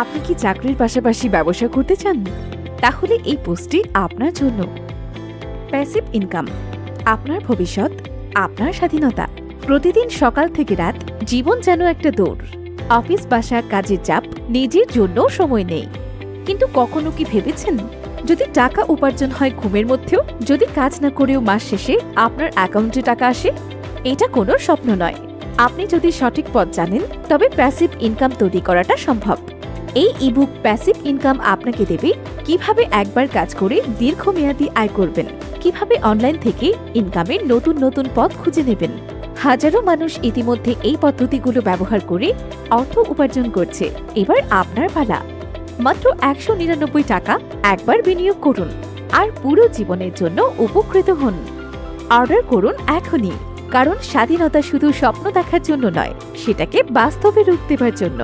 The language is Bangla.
আপনি কি চাকরির পাশাপাশি ব্যবসা করতে চান? তাহলে এই পোস্টটি আপনার জন্য। প্যাসিভ ইনকাম, আপনার ভবিষ্যৎ, আপনার স্বাধীনতা। প্রতিদিন সকাল থেকে রাত জীবন যেন একটা দৌড়। অফিস, বাসা, কাজের চাপ, নিজের জন্য সময় নেই। কিন্তু কখনো কি ভেবেছেন, যদি টাকা উপার্জন হয় ঘুমের মধ্যেও, যদি কাজ না করেও মাস শেষে আপনার অ্যাকাউন্টে টাকা আসে? এটা কোনো স্বপ্ন নয়। আপনি যদি সঠিক পথ জানেন, তবে প্যাসিভ ইনকাম তৈরি করাটা সম্ভব। এই ইবুক প্যাসিভ ইনকাম আপনাকে দেবে কিভাবে একবার কাজ করে দীর্ঘমেয়াদী আয় করবেন, কিভাবে অনলাইন থেকে ইনকামের নতুন নতুন পথ খুঁজে নেবেন। হাজারো মানুষ ইতিমধ্যে এই পদ্ধতিগুলো ব্যবহার করে অর্থ উপার্জন করছে। এবার আপনার পালা। মাত্র 199 টাকা একবার বিনিয়োগ করুন আর পুরো জীবনের জন্য উপকৃত হন। অর্ডার করুন এখনই, কারণ স্বাধীনতা শুধু স্বপ্ন দেখার জন্য নয়, সেটাকে বাস্তবে রূপ দেবার জন্য।